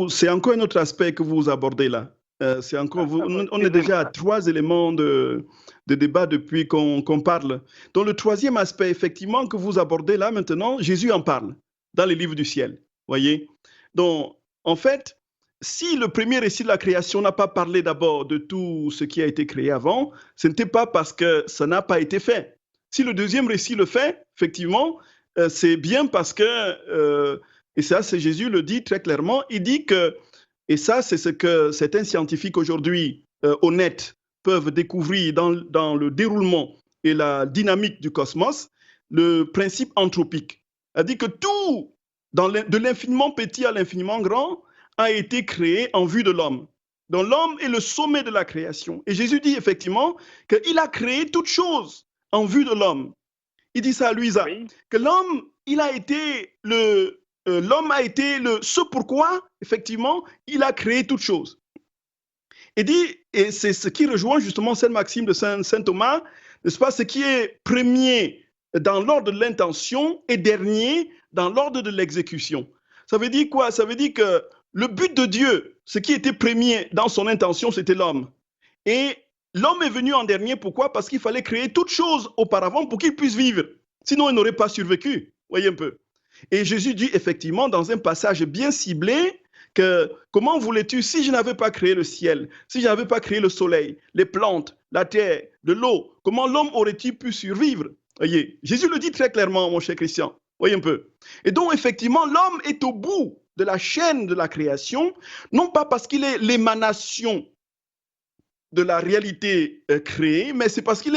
c'est encore un autre aspect que vous abordez là. On est déjà à 3 éléments de débat depuis qu'on parle. Donc le troisième aspect, effectivement, que vous abordez là maintenant, Jésus en parle dans les livres du ciel. Voyez. Donc, en fait, si le premier récit de la création n'a pas parlé d'abord de tout ce qui a été créé avant, ce n'était pas parce que ça n'a pas été fait. Si le deuxième récit le fait, effectivement, c'est bien parce que, et ça, c'est Jésus le dit très clairement, il dit que, et ça, c'est ce que certains scientifiques aujourd'hui honnêtes peuvent découvrir dans le déroulement et la dynamique du cosmos, le principe anthropique. C'est-à-dire que tout, de l'infiniment petit à l'infiniment grand, a été créé en vue de l'homme. Donc l'homme est le sommet de la création. Et Jésus dit effectivement qu'il a créé toutes choses en vue de l'homme. Il dit ça à Luisa, oui. Que l'homme, l'homme a été ce pourquoi, effectivement, il a créé toutes choses. Et c'est ce qui rejoint justement cette maxime de Saint Thomas, n'est-ce pas, ce qui est premier dans l'ordre de l'intention et dernier dans l'ordre de l'exécution. Ça veut dire quoi? Ça veut dire que le but de Dieu, ce qui était premier dans son intention, c'était l'homme. Et l'homme est venu en dernier, pourquoi? Parce qu'il fallait créer toutes choses auparavant pour qu'il puisse vivre. Sinon, il n'aurait pas survécu. Voyez un peu. Et Jésus dit effectivement dans un passage bien ciblé que comment voulais-tu, si je n'avais pas créé le ciel, si je n'avais pas créé le soleil, les plantes, la terre, de l'eau, comment l'homme aurait-il pu survivre? Voyez, Jésus le dit très clairement, mon cher Christian. Voyez un peu. Et donc, effectivement, l'homme est au bout de la chaîne de la création, non pas parce qu'il est l'émanation de la réalité créée, mais c'est parce qu'il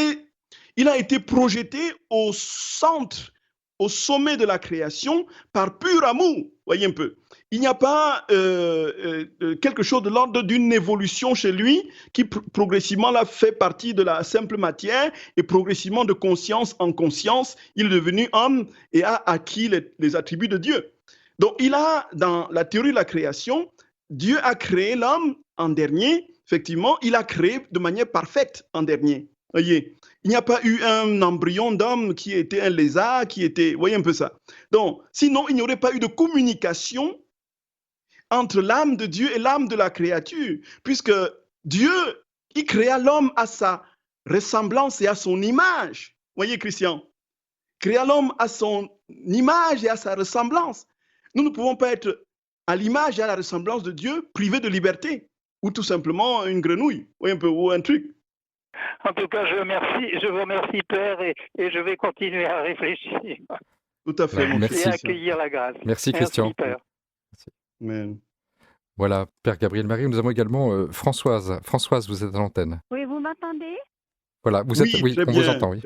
a été projeté au centre, au sommet de la création par pur amour. Voyez un peu. Il n'y a pas quelque chose de l'ordre d'une évolution chez lui qui progressivement là, fait partie de la simple matière et progressivement de conscience en conscience, il est devenu homme et a acquis les attributs de Dieu. Donc, dans la théorie de la création, Dieu a créé l'homme en dernier. Effectivement, il a créé de manière parfaite en dernier. Voyez, il n'y a pas eu un embryon d'homme qui était un lézard, voyez un peu ça. Donc, sinon, il n'y aurait pas eu de communication entre l'âme de Dieu et l'âme de la créature, puisque Dieu, il créa l'homme à sa ressemblance et à son image. Voyez, Christian, créa l'homme à son image et à sa ressemblance. Nous ne pouvons pas être à l'image et à la ressemblance de Dieu, privés de liberté, ou tout simplement une grenouille, ou un truc. En tout cas, je vous remercie, Père, et je vais continuer à réfléchir. Tout à fait, mon Merci. Et à accueillir la grâce. Merci, Christian. Merci, Père. Amen. Voilà, Père Gabriel-Marie, nous avons également Françoise. Françoise, vous êtes à l'antenne. Oui, vous m'entendez? Voilà, oui, très on bien. vous entend, oui.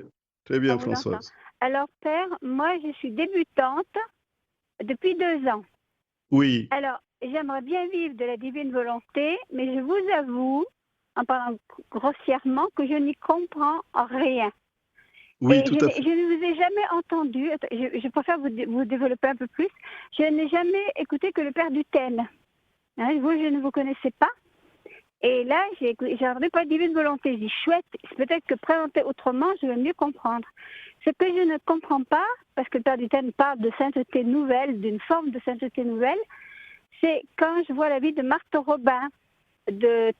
Très bien, On vous Françoise. entend. Alors, Père, moi, je suis débutante depuis 2 ans. Oui, Alors, j'aimerais bien vivre de la divine volonté, mais je vous avoue, en parlant grossièrement, que je n'y comprends rien. oui, Et tout à fait. je ne vous ai jamais entendu, je préfère vous développer un peu plus, je n'ai jamais écouté que le Père Duthène. Hein, vous, je ne vous connaissais pas. Et là, j'ai entendu pas de divine volonté. Je dis, chouette, peut-être que présenter autrement, je vais mieux comprendre. Ce que je ne comprends pas, parce que le Père Duthène parle de sainteté nouvelle, d'une forme de sainteté nouvelle, c'est quand je vois la vie de Marthe Robin, de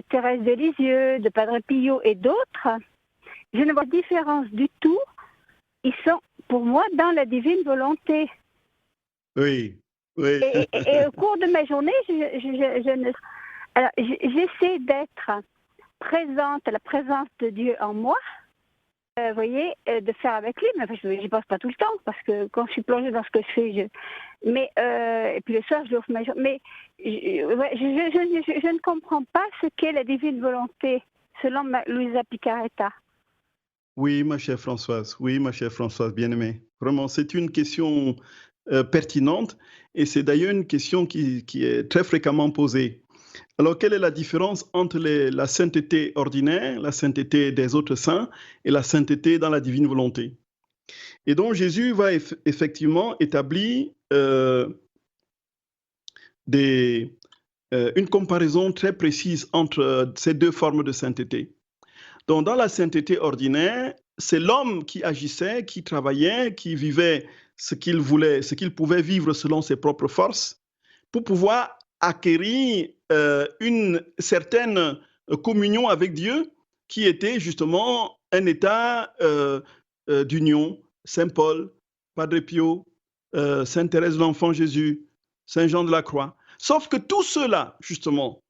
Thérèse de Lisieux, de Padre Pio et d'autres, je ne vois pas de différence du tout. Ils sont, pour moi, dans la divine volonté. Oui, oui. Et au cours de ma journée, j'essaie d'être présente à la présence de Dieu en moi, vous voyez, de faire avec lui, mais je n'y passe pas tout le temps, parce que quand je suis plongée dans ce que je fais, et puis le soir, je offre ma journée. Mais je ne comprends pas ce qu'est la divine volonté, selon Luisa Picaretta. Oui, ma chère Françoise, bien-aimée. Vraiment, c'est une question pertinente, et c'est d'ailleurs une question qui est très fréquemment posée. Alors, quelle est la différence entre la sainteté ordinaire, la sainteté des autres saints et la sainteté dans la divine volonté? Et donc, Jésus va effectivement établir une comparaison très précise entre ces deux formes de sainteté. Donc, dans la sainteté ordinaire, c'est l'homme qui agissait, qui travaillait, qui vivait ce qu'il voulait, ce qu'il pouvait vivre selon ses propres forces pour pouvoir acquérir une certaine communion avec Dieu qui était justement un état d'union. Saint Paul, Padre Pio, Sainte Thérèse de l'Enfant Jésus, Saint Jean de la Croix. Sauf que tous ceux-là, justement,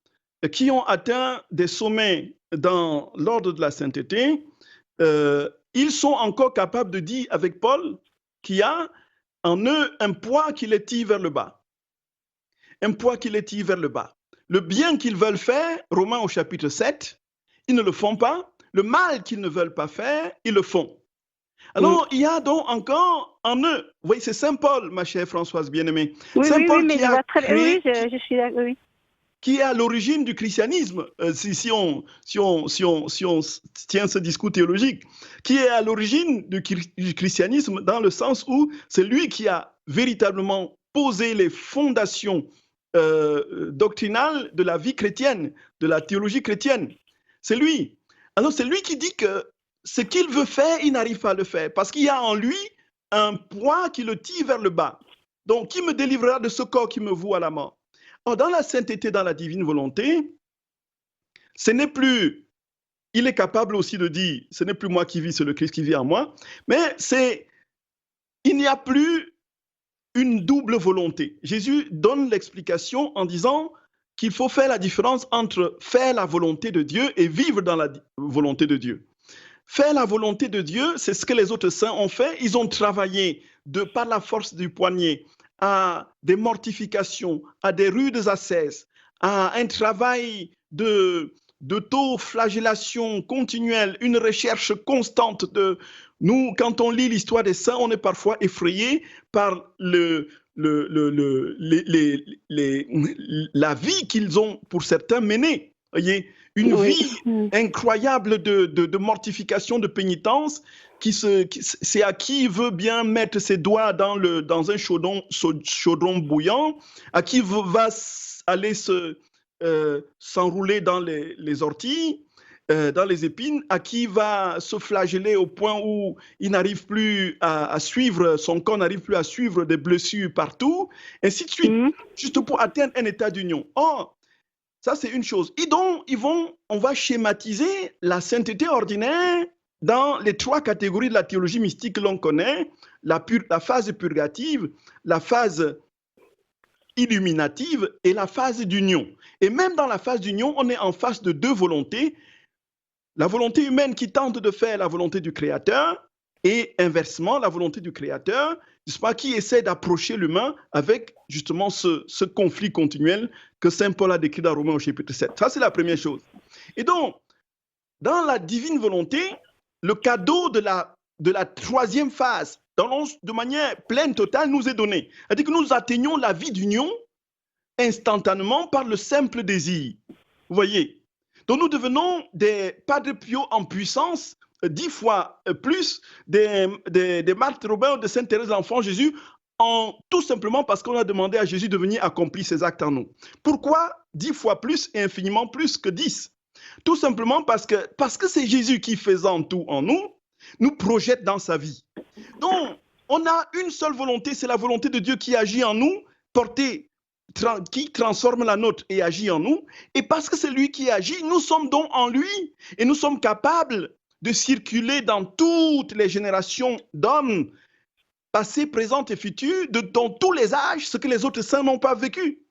qui ont atteint des sommets dans l'ordre de la sainteté, ils sont encore capables de dire avec Paul qu'il y a en eux un poids qui les tire vers le bas. Un poids qui les tire vers le bas. Le bien qu'ils veulent faire, Romains au chapitre 7, ils ne le font pas. Le mal qu'ils ne veulent pas faire, ils le font. Alors, il y a donc encore en eux, vous voyez, c'est Saint Paul, ma chère Françoise bien-aimée. Saint Paul qui a créé, je suis là, oui. Qui est à l'origine du christianisme, si on tient ce discours théologique, qui est à l'origine du christianisme dans le sens où c'est lui qui a véritablement posé les fondations doctrinales de la vie chrétienne, de la théologie chrétienne. C'est lui. Alors c'est lui qui dit que ce qu'il veut faire, il n'arrive pas à le faire, parce qu'il y a en lui un poids qui le tire vers le bas. Donc, qui me délivrera de ce corps qui me voue à la mort? Or, dans la sainteté, dans la divine volonté, ce n'est plus, il est capable aussi de dire, ce n'est plus moi qui vis, c'est le Christ qui vit en moi, mais il n'y a plus une double volonté. Jésus donne l'explication en disant qu'il faut faire la différence entre faire la volonté de Dieu et vivre dans la volonté de Dieu. Faire la volonté de Dieu, c'est ce que les autres saints ont fait. Ils ont travaillé par la force du poignet à des mortifications, à des rudes ascèses, à un travail d'auto-flagellation continuelle, une recherche constante de... Nous, quand on lit l'histoire des saints, on est parfois effrayé par la vie qu'ils ont, pour certains, menée. Voyez, une Oui. vie incroyable de mortification, de pénitence, c'est à qui veut bien mettre ses doigts dans un chaudron bouillant, à qui va aller s'enrouler dans les orties, dans les épines, à qui va se flageller au point où il n'arrive plus à suivre, son corps n'arrive plus à suivre des blessures partout, ainsi de suite, juste pour atteindre un état d'union. Or, ça c'est une chose. Et donc, on va schématiser la sainteté ordinaire dans les 3 catégories de la théologie mystique que l'on connaît, la phase purgative, la phase illuminative et la phase d'union. Et même dans la phase d'union, on est en face de 2 volontés. La volonté humaine qui tente de faire la volonté du Créateur et inversement, la volonté du Créateur, n'est-ce pas, qui essaie d'approcher l'humain avec justement ce conflit continuel que Saint Paul a décrit dans Romains au chapitre 7. Ça, c'est la première chose. Et donc, dans la divine volonté, le cadeau de la 3e phase, de manière pleine, totale, nous est donné. C'est-à-dire que nous atteignons la vie d'union instantanément par le simple désir. Vous voyez? Donc nous devenons des Padre Pio en puissance, 10 fois plus des Marthe Robin ou de Sainte Thérèse l'Enfant Jésus, tout simplement parce qu'on a demandé à Jésus de venir accomplir ses actes en nous. Pourquoi 10 fois plus et infiniment plus que 10? Tout simplement parce que c'est Jésus qui, faisant tout en nous projette dans sa vie. Donc, on a une seule volonté, c'est la volonté de Dieu qui agit en nous, qui transforme la nôtre et agit en nous. Et parce que c'est lui qui agit, nous sommes donc en lui et nous sommes capables de circuler dans toutes les générations d'hommes, passés, présents et futurs, dans tous les âges, ce que les autres saints n'ont pas vécu.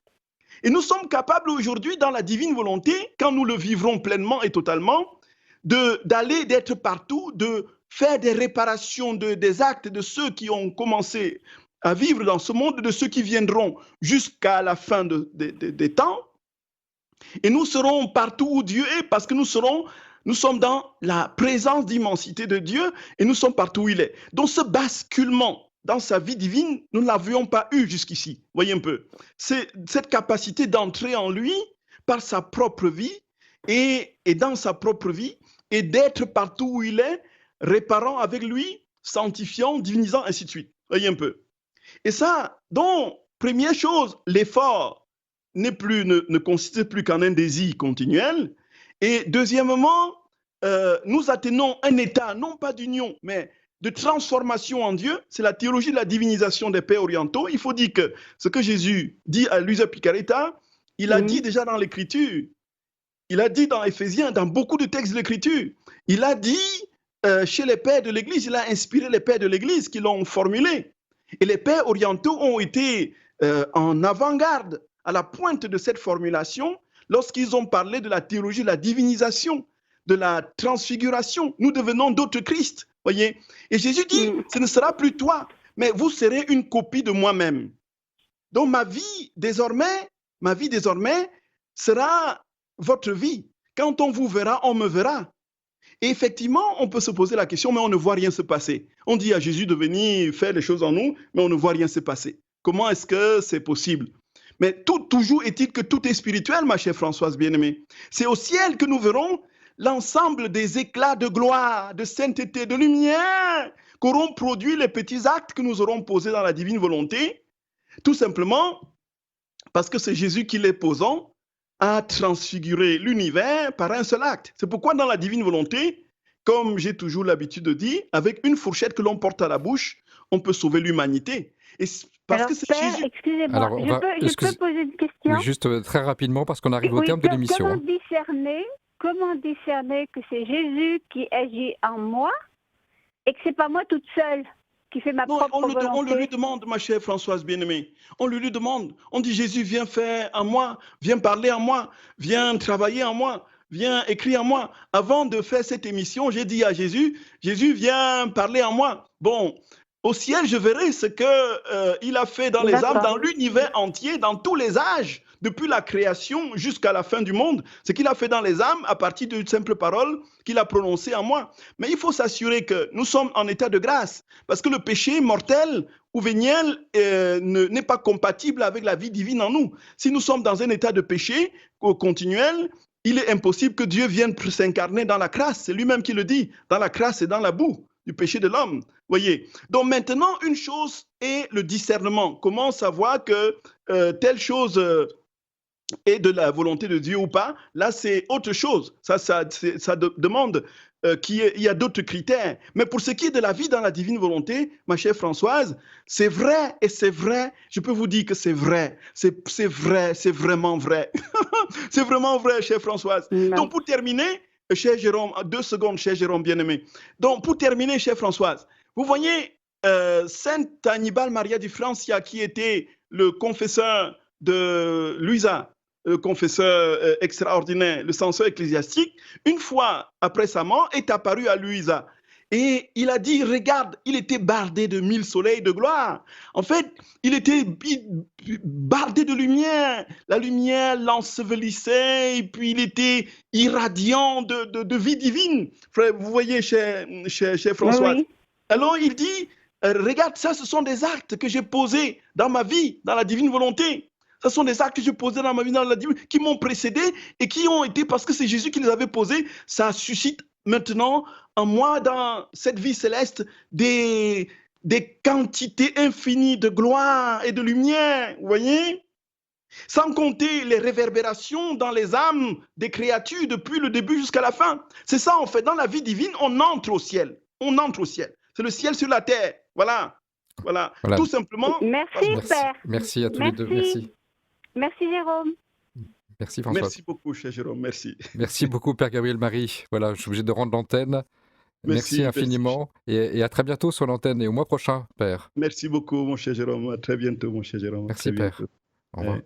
Et nous sommes capables aujourd'hui, dans la divine volonté, quand nous le vivrons pleinement et totalement, d'être partout, de faire des réparations des actes de ceux qui ont commencé à vivre dans ce monde, de ceux qui viendront jusqu'à la fin des temps. Et nous serons partout où Dieu est, parce que nous sommes dans la présence d'immensité de Dieu et nous sommes partout où il est. Donc ce basculement dans sa vie divine, nous ne l'avions pas eu jusqu'ici. Voyez un peu. C'est cette capacité d'entrer en lui par sa propre vie et dans sa propre vie et d'être partout où il est, réparant avec lui, sanctifiant, divinisant, ainsi de suite. Voyez un peu. Et ça, donc, première chose, l'effort ne consiste plus qu'en un désir continuel. Et deuxièmement, nous atteignons un état, non pas d'union, mais de transformation en Dieu. C'est la théologie de la divinisation des pères orientaux. Il faut dire que ce que Jésus dit à Luisa Picaretta, il a dit déjà dans l'Écriture. Il a dit dans Éphésiens, dans beaucoup de textes de l'Écriture. Il a dit chez les pères de l'Église, il a inspiré les pères de l'Église qui l'ont formulé. Et les pères orientaux ont été en avant-garde, à la pointe de cette formulation, lorsqu'ils ont parlé de la théologie de la divinisation, de la transfiguration. Nous devenons d'autres Christ, voyez. Et Jésus dit, ce ne sera plus toi, mais vous serez une copie de moi-même. Donc ma vie désormais sera votre vie. Quand on vous verra, on me verra. Et effectivement, on peut se poser la question, mais on ne voit rien se passer. On dit à Jésus de venir faire les choses en nous, mais on ne voit rien se passer. Comment est-ce que c'est possible? Mais toujours est-il que tout est spirituel, ma chère Françoise bien-aimée. C'est au ciel que nous verrons l'ensemble des éclats de gloire, de sainteté, de lumière qu'auront produit les petits actes que nous aurons posés dans la divine volonté, tout simplement parce que c'est Jésus qui les posant à transfigurer l'univers par un seul acte. C'est pourquoi dans la divine volonté, comme j'ai toujours l'habitude de dire, avec une fourchette que l'on porte à la bouche, on peut sauver l'humanité. Et parce alors, que c'est Père, Jésus. Excusez-moi, je peux poser une question? Oui, juste très rapidement, parce qu'on arrive au terme de l'émission. Comment discerner que c'est Jésus qui agit en moi et que c'est pas moi toute seule qui fait ma propre volonté? On le lui demande, ma chère Françoise bien-aimée. On lui demande. On dit, Jésus, viens faire en moi, viens parler en moi, viens travailler en moi, viens écrire en moi. Avant de faire cette émission, j'ai dit à Jésus, Jésus, viens parler en moi. Bon, au ciel, je verrai ce qu'il a fait dans les âmes, dans l'univers entier, dans tous les âges, depuis la création jusqu'à la fin du monde, ce qu'il a fait dans les âmes à partir d'une simple parole qu'il a prononcée en moi. Mais il faut s'assurer que nous sommes en état de grâce, parce que le péché mortel ou véniel n'est pas compatible avec la vie divine en nous. Si nous sommes dans un état de péché continuel, il est impossible que Dieu vienne s'incarner dans la crasse. C'est lui-même qui le dit, dans la crasse et dans la boue du péché de l'homme. Voyez. Donc maintenant, une chose est le discernement. Comment savoir que telle chose est de la volonté de Dieu ou pas? Là, c'est autre chose. Ça demande qu'il y a d'autres critères. Mais pour ce qui est de la vie dans la divine volonté, ma chère Françoise, c'est vrai et c'est vrai. Je peux vous dire que c'est vrai. C'est vrai, c'est vraiment vrai. C'est vraiment vrai, chère Françoise. Non. Donc, pour terminer, cher Jérôme, 2 secondes, cher Jérôme bien-aimé. Donc, pour terminer, chère Françoise, vous voyez, Saint Annibal Maria di Francia, qui était le confesseur de Louisa, le confesseur extraordinaire, le censeur ecclésiastique, une fois après sa mort, est apparu à Louisa. Et il a dit, regarde, il était bardé de 1000 soleils de gloire. En fait, il était bardé de lumière. La lumière l'ensevelissait et puis il était irradiant de vie divine. Vous voyez, cher François. Oui. Alors il dit, regarde, ça, ce sont des actes que j'ai posés dans ma vie, dans la divine volonté. Ce sont des actes que j'ai posés dans ma vie, dans la divine, qui m'ont précédé et qui ont été, parce que c'est Jésus qui les avait posés, ça suscite maintenant en moi, dans cette vie céleste, des quantités infinies de gloire et de lumière, vous voyez? Sans compter les réverbérations dans les âmes des créatures depuis le début jusqu'à la fin. C'est ça, en fait, dans la vie divine, on entre au ciel. On entre au ciel. C'est le ciel sur la terre. Voilà. Voilà. Tout simplement. Merci, Père. Merci à tous les deux. Merci. Merci, Jérôme. Merci, François. Merci beaucoup, cher Jérôme. Merci. Merci beaucoup, Père Gabriel Marie. Voilà, je suis obligé de rendre l'antenne. Merci infiniment et à très bientôt sur l'antenne et au mois prochain, Père. Merci beaucoup, mon cher Jérôme. À très bientôt, mon cher Jérôme. Merci, Père. Au revoir. Ouais.